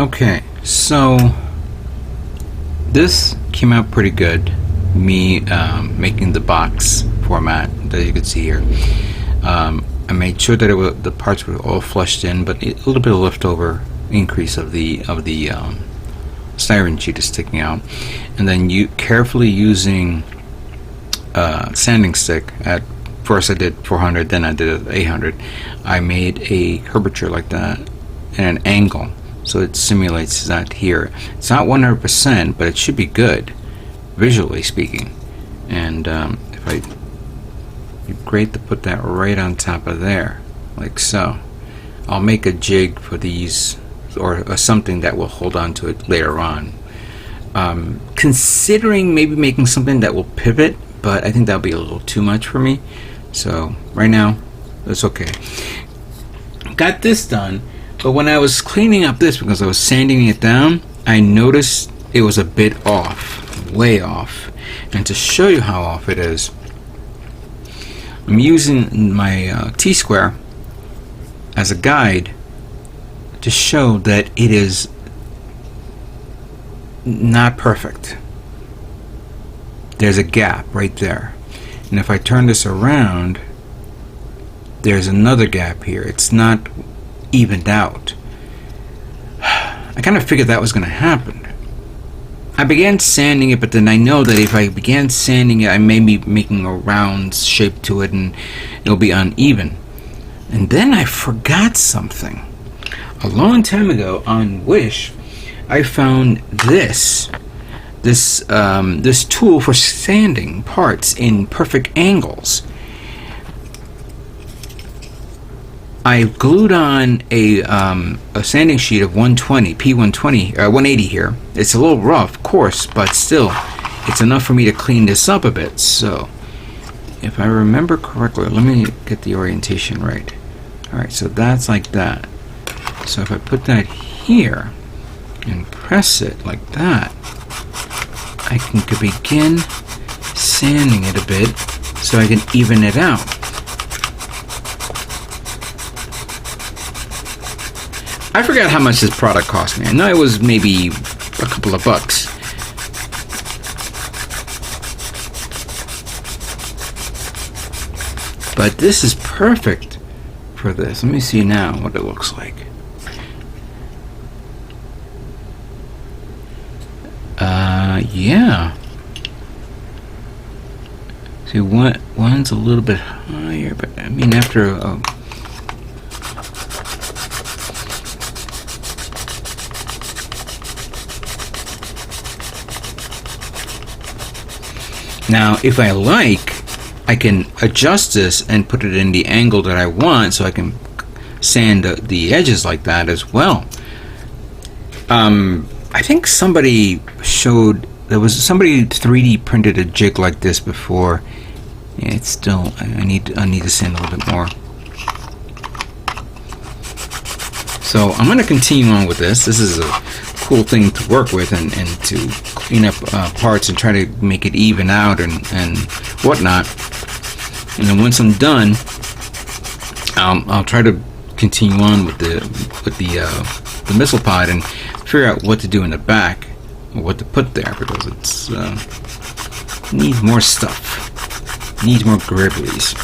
Okay, so this came out pretty good. Me making the box format that you can see here. I made sure that the parts were all flushed in, but a little bit of leftover increase of the styrene sheet is sticking out. And then you carefully using sanding stick at first I did 400, then I did 800. I made a curvature like that and an angle, so it simulates that here. It's not 100%, but it should be good, visually speaking. And it'd be great to put that right on top of there, like so. I'll make a jig for these, or something that will hold on to it later on. Considering maybe making something that will pivot, but I think that'll be a little too much for me. So right now, it's okay. Got this done, but when I was cleaning up this, because I was sanding it down, I noticed it was a bit off, way off. And to show you how off it is, I'm using my T-square as a guide to show that it is not perfect. There's a gap right there. And if I turn this around, there's another gap here. It's not evened out. I kind of figured that was going to happen. I began sanding it, but then I know that if I began sanding it, I may be making a round shape to it and it'll be uneven. And then I forgot something. A long time ago on Wish, I found this tool for sanding parts in perfect angles. I glued on a sanding sheet of 120, P120, 180 here. It's a little rough, of course, but still, it's enough for me to clean this up a bit. So, if I remember correctly, let me get the orientation right. Alright, so that's like that. So if I put that here and press it like that, I can begin sanding it a bit so I can even it out. I forgot how much this product cost me. I know it was maybe a couple of bucks. But this is perfect for this. Let me see now what it looks like. Yeah. See, one's a little bit higher, but I mean after now, if I like, I can adjust this and put it in the angle that I want, so I can sand the edges like that as well. I think somebody showed, somebody 3D printed a jig like this before. Yeah, it's still, I need to sand a little bit more. So I'm going to continue on with this. This is a cool thing to work with and to clean up parts and try to make it even out and whatnot. And then once I'm done, I'll try to continue on with the missile pod and figure out what to do in the back, or what to put there, because it's needs more stuff, needs more gribblies.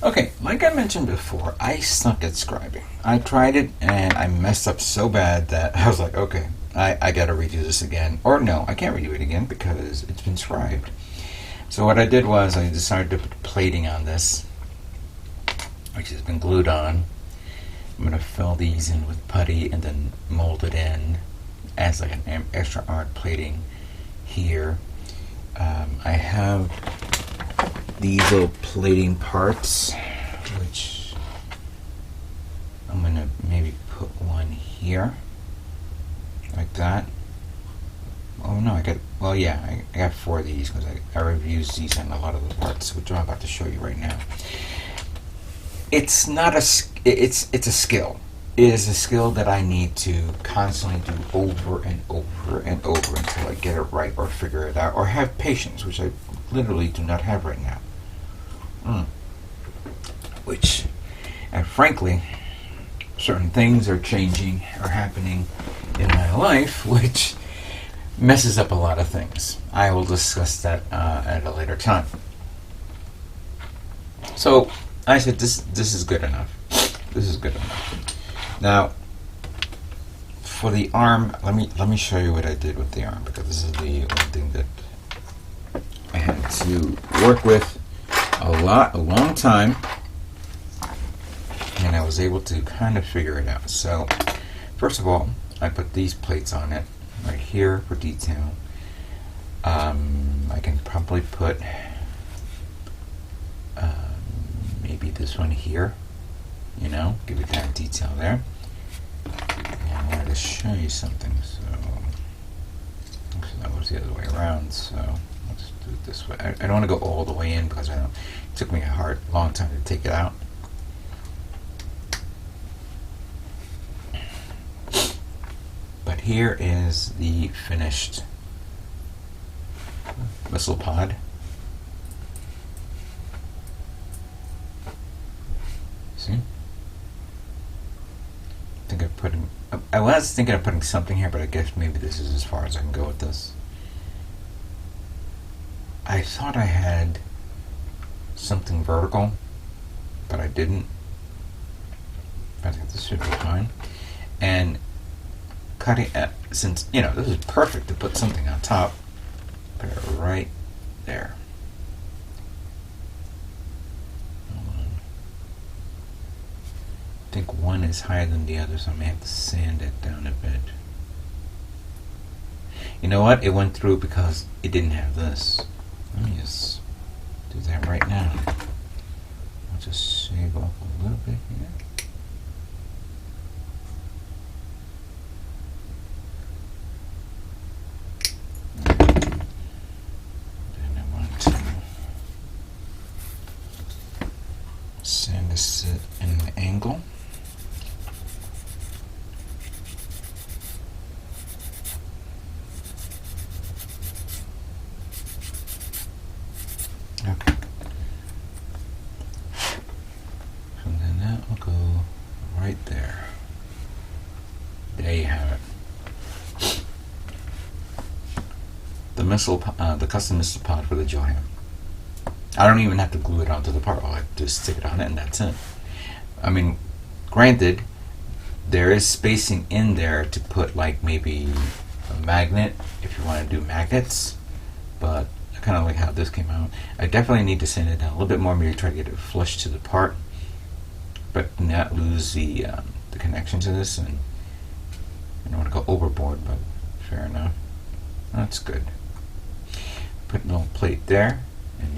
Okay, like I mentioned before, I suck at scribing. I tried it and I messed up so bad that I was like, okay, I gotta redo this again. Or no, I can't redo it again because it's been scribed. So what I did was I decided to put plating on this, which has been glued on. I'm going to fill these in with putty and then mold it in as like an extra art plating here. I have these little plating parts, which I'm going to maybe put one here, like that. Oh no, I got 4 of these because I reviewed these on a lot of the parts, which I'm about to show you right now. It's not it's a skill. It is a skill that I need to constantly do over and over and over until I get it right or figure it out or have patience, which I literally do not have right now. Which, and frankly, certain things are changing or happening in my life, which messes up a lot of things. I will discuss that at a later time. So I said this is good enough. This is good enough. Now for the arm, let me show you what I did with the arm, because this is the one thing that I had to work with a long time, and I was able to kind of figure it out. So first of all, I put these plates on it right here for detail. I can probably put maybe this one here, you know, give it that detail there. And I wanted to show you something, so actually that was the other way around, so let's do it this way. I don't want to go all the way in, because it took me a long time to take it out. But here is the finished missile pod. See? I was thinking of putting something here, but I guess maybe this is as far as I can go with this. I thought I had something vertical, but I didn't. I think this should be fine. And cutting, since, you know, this is perfect to put something on top, put it right there. I think one is higher than the other, so I may have to sand it down a bit. You know what? It went through because it didn't have this. Let me just do that right now. I'll just shave off a little bit here. Then I want to sand this in an angle. Okay. So then that will go right there. There you have it. The custom missile pod for the Johan. I don't even have to glue it onto the part. I just stick it on it and that's it. I mean, granted, there is spacing in there to put like maybe a magnet if you want to do magnets, but I kind of like how this came out. I definitely need to sand it down a little bit more, maybe try to get it flush to the part, but not lose the connection to this. And I don't want to go overboard, but fair enough. That's good. Put a little plate there, and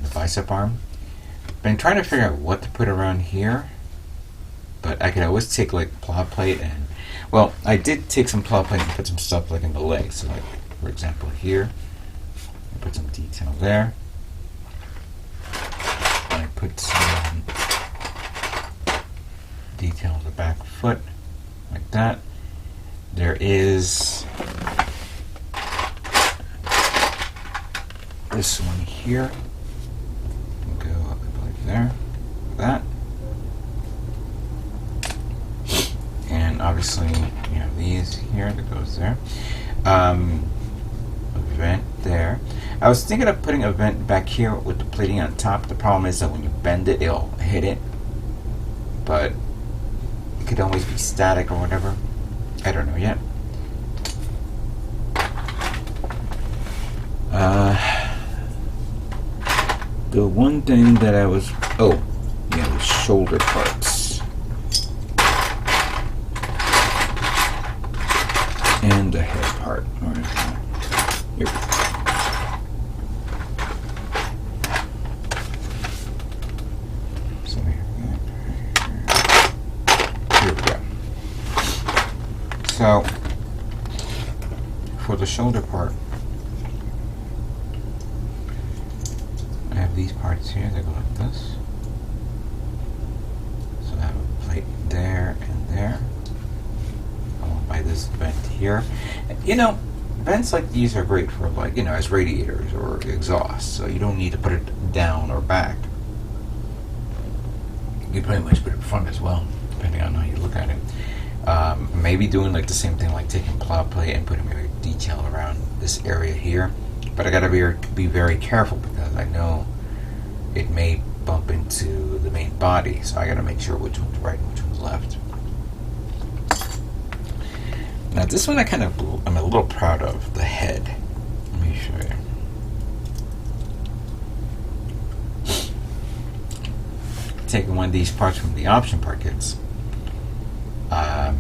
the bicep arm. Been trying to figure out what to put around here, but I could always take like plow plate and, well, I did take some plow plate and put some stuff like in the legs. So like, for example, here, I put some detail there. I put some detail on the back foot, like that. There is this one here. Go up like there, like that. And obviously you have these here that goes there. A vent there. I was thinking of putting a vent back here with the plating on top. The problem is that when you bend it, it'll hit it. But it could always be static or whatever. I don't know yet. The one thing that I was... Oh, yeah, the shoulder parts. And the head part. Where is that? Here we go. So, for the shoulder part, I have these parts here that go like this. So I have a plate there and there. Followed by this vent here. You know, vents like these are great for, like, you know, as radiators or exhaust. So you don't need to put it down or back. You pretty much put it front as well. depending on how you look at it. Maybe doing like the same thing, like taking plot plate and putting maybe detail around this area here. But I gotta be very careful because I know it may bump into the main body, so I gotta make sure which one's right and which one's left. Now this one I'm a little proud of, the head. Let me show you. Taking one of these parts from the option part kits. I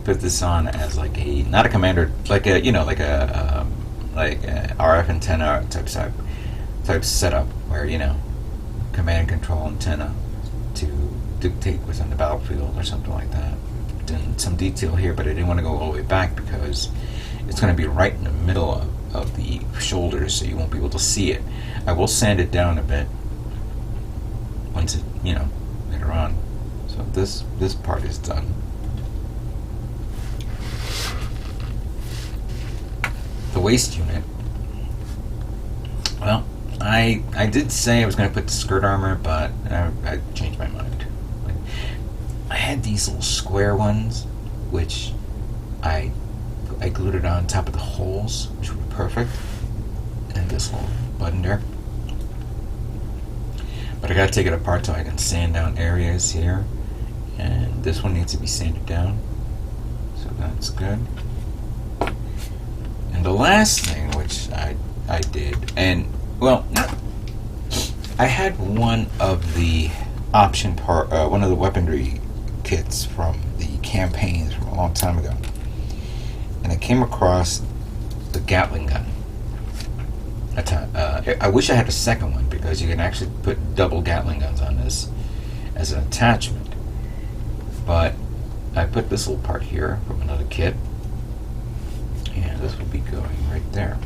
put this on as like a, not a commander, like a, you know, like a RF antenna type setup where, you know, command and control antenna to dictate what's on the battlefield or something like that. Done some detail here, but I didn't want to go all the way back because it's going to be right in the middle of the shoulders, so you won't be able to see it. I will sand it down a bit once it, you know, later on. So this part is done. The waist unit. Well, I did say I was going to put the skirt armor, but I changed my mind. I had these little square ones, which I glued it on top of the holes, which would be perfect, and this little button there. But I gotta take it apart so I can sand down areas here, and this one needs to be sanded down, so that's good. And the last thing, which I did, and well, I had one of the option part, one of the weaponry kits from the campaigns from a long time ago, and I came across the Gatling Gun. I wish I had a second one because you can actually put double Gatling guns on this as an attachment. But I put this little part here from another kit, and this will be going right there.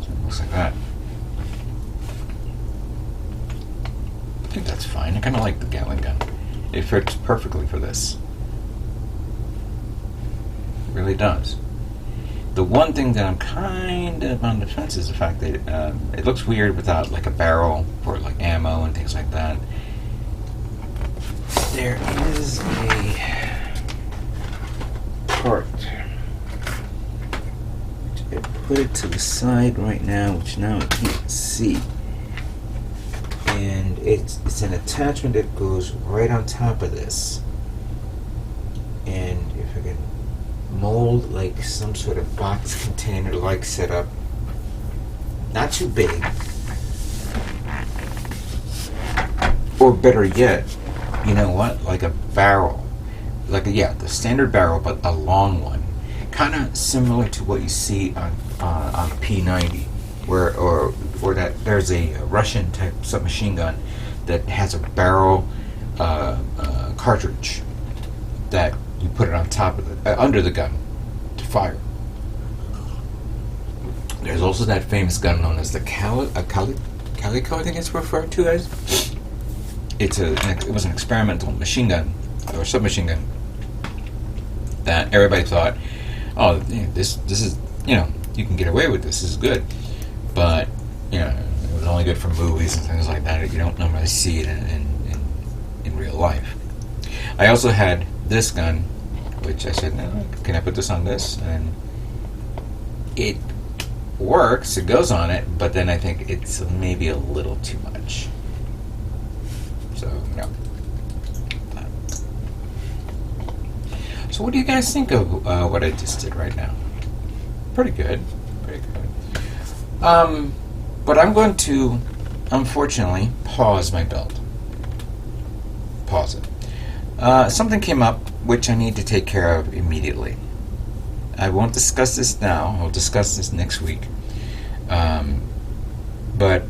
So it looks like that. I think that's fine. I kind of like the Gatling gun. It fits perfectly for this. It really does. The one thing that I'm kind of on the fence is the fact that it looks weird without like a barrel for like ammo and things like that. There is a part. I put it to the side right now, which now I can't see. And it's an attachment that goes right on top of this. And if I can mold like some sort of box container like setup, not too big, or better yet, you know what, like a barrel, like the standard barrel, but a long one, kind of similar to what you see on P90, or that there's a Russian type submachine gun that has a barrel cartridge that you put it on top of it, under the gun to fire. There's also that famous gun known as the Calico, I think it's referred to as. It was an experimental machine gun or submachine gun that everybody thought, oh, this is, you know, you can get away with this is good, but you know, it was only good for movies and things like that. You don't normally see it in real life. I also had this gun, which I said, no, can I put this on this? And it works, it goes on it, but then I think it's maybe a little too much. So, no. So what do you guys think of what I just did right now? Pretty good. Pretty good. But I'm going to, unfortunately, pause my build. Pause it. Something came up which I need to take care of immediately. I won't discuss this now. I'll discuss this next week. But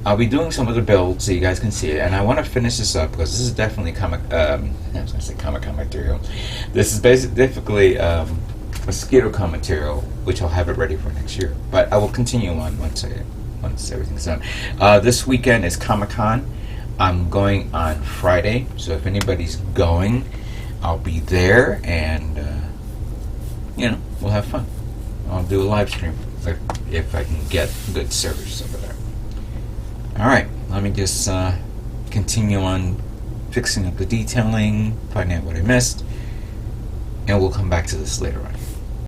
I'll be doing some other builds so you guys can see it, and I want to finish this up because this is definitely comic. I was going to say Comic-Con material. This is basically MosquitoCon material, which I'll have it ready for next year. But I will continue on once everything's done. This weekend is Comic-Con. I'm going on Friday, so if anybody's going, I'll be there, and you know, we'll have fun. I'll do a live stream if I can get good service over there. Alright, let me just continue on fixing up the detailing, finding out what I missed, and we'll come back to this later on.